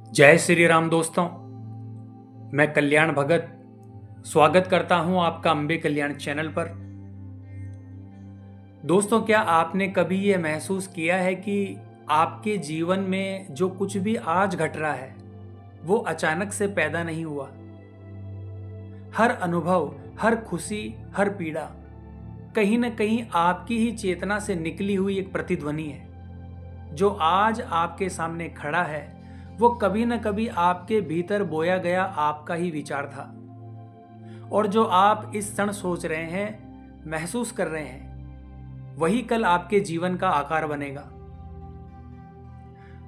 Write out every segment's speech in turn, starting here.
जय श्री राम दोस्तों। मैं कल्याण भगत स्वागत करता हूं आपका अंबे कल्याण चैनल पर। दोस्तों, क्या आपने कभी ये महसूस किया है कि आपके जीवन में जो कुछ भी आज घट रहा है वो अचानक से पैदा नहीं हुआ। हर अनुभव, हर खुशी, हर पीड़ा कहीं न कहीं आपकी ही चेतना से निकली हुई एक प्रतिध्वनि है। जो आज आपके सामने खड़ा है वो कभी न कभी आपके भीतर बोया गया आपका ही विचार था। और जो आप इस क्षण सोच रहे हैं, महसूस कर रहे हैं, वही कल आपके जीवन का आकार बनेगा।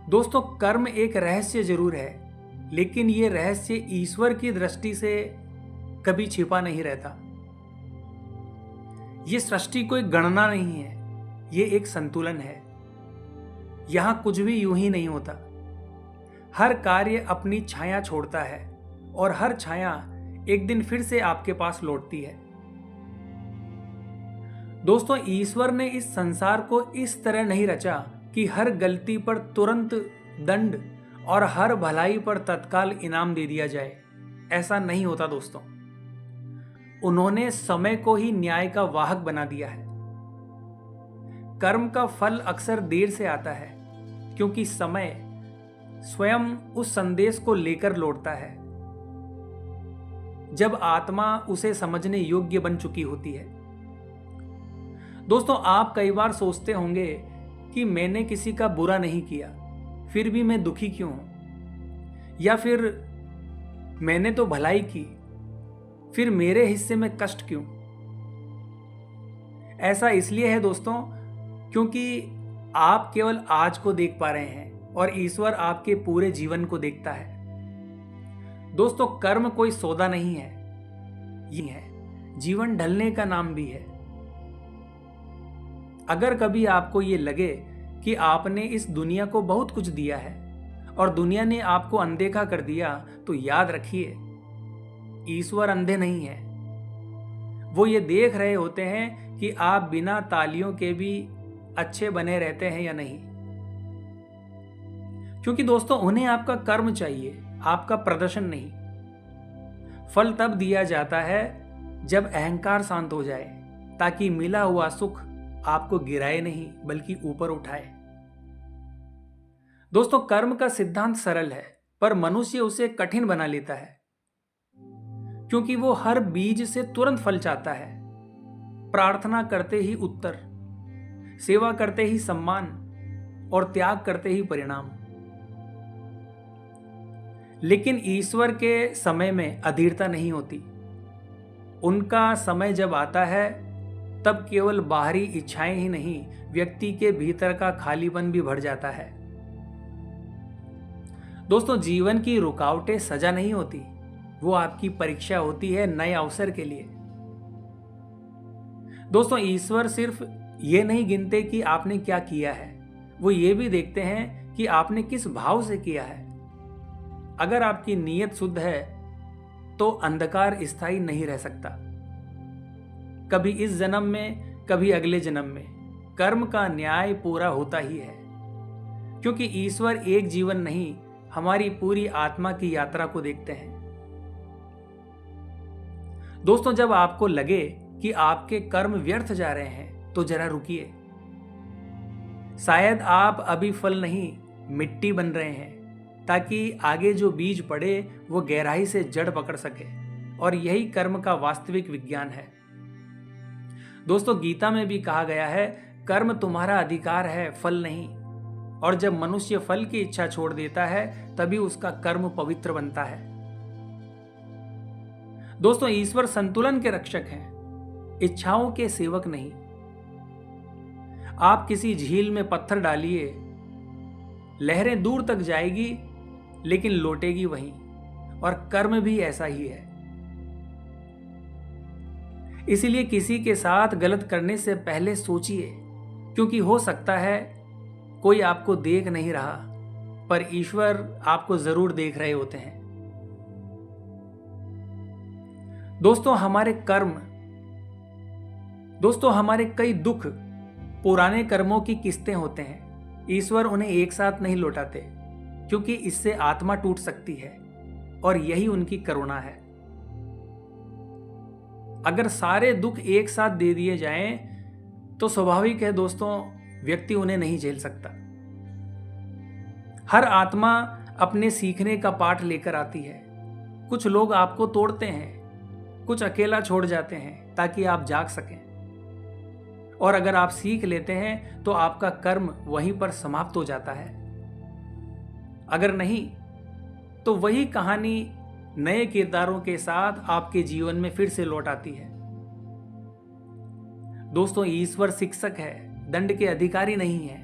दोस्तों, कर्म एक रहस्य जरूर है, लेकिन ये रहस्य ईश्वर की दृष्टि से कभी छिपा नहीं रहता। ये सृष्टि कोई गणना नहीं है, ये एक संतुलन है। यहां कुछ भी यूं ही नहीं होता। हर कार्य अपनी छाया छोड़ता है और हर छाया एक दिन फिर से आपके पास लौटती है। दोस्तों, ईश्वर ने इस संसार को इस तरह नहीं रचा कि हर गलती पर तुरंत दंड और हर भलाई पर तत्काल इनाम दे दिया जाए। ऐसा नहीं होता दोस्तों। उन्होंने समय को ही न्याय का वाहक बना दिया है। कर्म का फल अक्सर देर से आता है, क्योंकि समय स्वयं उस संदेश को लेकर लौटता है जब आत्मा उसे समझने योग्य बन चुकी होती है। दोस्तों, आप कई बार सोचते होंगे कि मैंने किसी का बुरा नहीं किया, फिर भी मैं दुखी क्यों हूं, या फिर मैंने तो भलाई की, फिर मेरे हिस्से में कष्ट क्यों। ऐसा इसलिए है दोस्तों, क्योंकि आप केवल आज को देख पा रहे हैं और ईश्वर आपके पूरे जीवन को देखता है। दोस्तों, कर्म कोई सौदा नहीं है, ये है जीवन ढलने का नाम भी है। अगर कभी आपको ये लगे कि आपने इस दुनिया को बहुत कुछ दिया है और दुनिया ने आपको अनदेखा कर दिया, तो याद रखिए, ईश्वर अंधे नहीं है। वो ये देख रहे होते हैं कि आप बिना तालियों के भी अच्छे बने रहते हैं या नहीं। क्योंकि दोस्तों, उन्हें आपका कर्म चाहिए, आपका प्रदर्शन नहीं। फल तब दिया जाता है जब अहंकार शांत हो जाए, ताकि मिला हुआ सुख आपको गिराए नहीं बल्कि ऊपर उठाए। दोस्तों, कर्म का सिद्धांत सरल है, पर मनुष्य उसे कठिन बना लेता है, क्योंकि वो हर बीज से तुरंत फल चाहता है। प्रार्थना करते ही उत्तर, सेवा करते ही सम्मान और त्याग करते ही परिणाम। लेकिन ईश्वर के समय में अधीरता नहीं होती। उनका समय जब आता है, तब केवल बाहरी इच्छाएं ही नहीं, व्यक्ति के भीतर का खालीपन भी भर जाता है। दोस्तों, जीवन की रुकावटें सजा नहीं होती, वो आपकी परीक्षा होती है नए अवसर के लिए। दोस्तों, ईश्वर सिर्फ ये नहीं गिनते कि आपने क्या किया है, वो ये भी देखते हैं कि आपने किस भाव से किया है। अगर आपकी नीयत शुद्ध है तो अंधकार स्थायी नहीं रह सकता। कभी इस जन्म में, कभी अगले जन्म में कर्म का न्याय पूरा होता ही है, क्योंकि ईश्वर एक जीवन नहीं, हमारी पूरी आत्मा की यात्रा को देखते हैं। दोस्तों, जब आपको लगे कि आपके कर्म व्यर्थ जा रहे हैं, तो जरा रुकिए। शायद आप अभी फल नहीं, मिट्टी बन रहे हैं, ताकि आगे जो बीज पड़े वो गहराई से जड़ पकड़ सके। और यही कर्म का वास्तविक विज्ञान है। दोस्तों, गीता में भी कहा गया है, कर्म तुम्हारा अधिकार है, फल नहीं। और जब मनुष्य फल की इच्छा छोड़ देता है, तभी उसका कर्म पवित्र बनता है। दोस्तों, ईश्वर संतुलन के रक्षक हैं, इच्छाओं के सेवक नहीं। आप किसी झील में पत्थर डालिए, लहरें दूर तक जाएगी लेकिन लौटेगी वहीं। और कर्म भी ऐसा ही है। इसीलिए किसी के साथ गलत करने से पहले सोचिए, क्योंकि हो सकता है कोई आपको देख नहीं रहा, पर ईश्वर आपको जरूर देख रहे होते हैं। दोस्तों, हमारे कई दुख पुराने कर्मों की किस्तें होते हैं। ईश्वर उन्हें एक साथ नहीं लौटाते, क्योंकि इससे आत्मा टूट सकती है और यही उनकी करुणा है। अगर सारे दुख एक साथ दे दिए जाएं तो स्वाभाविक है दोस्तों, व्यक्ति उन्हें नहीं झेल सकता। हर आत्मा अपने सीखने का पाठ लेकर आती है। कुछ लोग आपको तोड़ते हैं, कुछ अकेला छोड़ जाते हैं ताकि आप जाग सकें, और अगर आप सीख लेते हैं तो आपका कर्म वहीं पर समाप्त हो जाता है। अगर नहीं तो वही कहानी नए किरदारों के साथ आपके जीवन में फिर से लौट आती है। दोस्तों, ईश्वर शिक्षक है, दंड के अधिकारी नहीं है।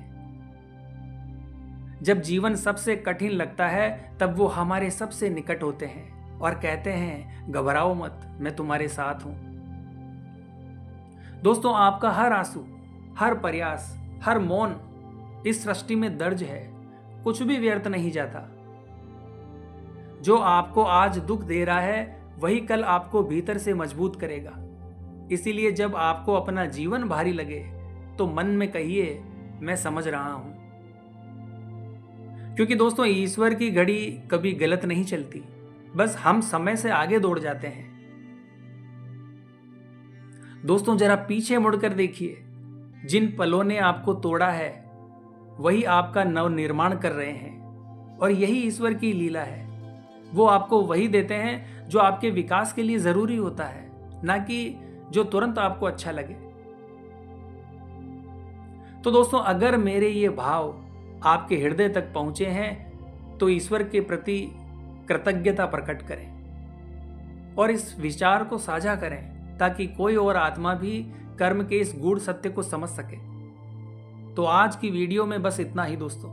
जब जीवन सबसे कठिन लगता है तब वो हमारे सबसे निकट होते हैं और कहते हैं, घबराओ मत, मैं तुम्हारे साथ हूं। दोस्तों, आपका हर आंसू, हर प्रयास, हर मौन इस सृष्टि में दर्ज है, कुछ भी व्यर्थ नहीं जाता। जो आपको आज दुख दे रहा है वही कल आपको भीतर से मजबूत करेगा। इसीलिए जब आपको अपना जीवन भारी लगे तो मन में कहिए, मैं समझ रहा हूं। क्योंकि दोस्तों, ईश्वर की घड़ी कभी गलत नहीं चलती, बस हम समय से आगे दौड़ जाते हैं। दोस्तों, जरा पीछे मुड़कर देखिए, जिन पलों ने आपको तोड़ा है वही आपका नव निर्माण कर रहे हैं, और यही ईश्वर की लीला है। वो आपको वही देते हैं जो आपके विकास के लिए जरूरी होता है, ना कि जो तुरंत आपको अच्छा लगे। तो दोस्तों, अगर मेरे ये भाव आपके हृदय तक पहुंचे हैं तो ईश्वर के प्रति कृतज्ञता प्रकट करें और इस विचार को साझा करें ताकि कोई और आत्मा भी कर्म के इस गूढ़ सत्य को समझ सके। तो आज की वीडियो में बस इतना ही दोस्तों।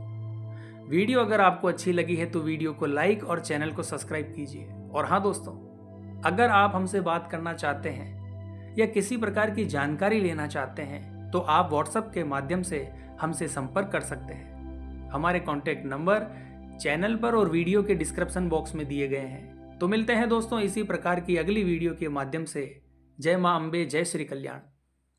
वीडियो अगर आपको अच्छी लगी है तो वीडियो को लाइक और चैनल को सब्सक्राइब कीजिए। और हाँ दोस्तों, अगर आप हमसे बात करना चाहते हैं या किसी प्रकार की जानकारी लेना चाहते हैं तो आप व्हाट्सएप के माध्यम से हमसे संपर्क कर सकते हैं। हमारे कॉन्टैक्ट नंबर चैनल पर और वीडियो के डिस्क्रिप्शन बॉक्स में दिए गए हैं। तो मिलते हैं दोस्तों इसी प्रकार की अगली वीडियो के माध्यम से। जय मां अम्बे, जय श्री कल्याण।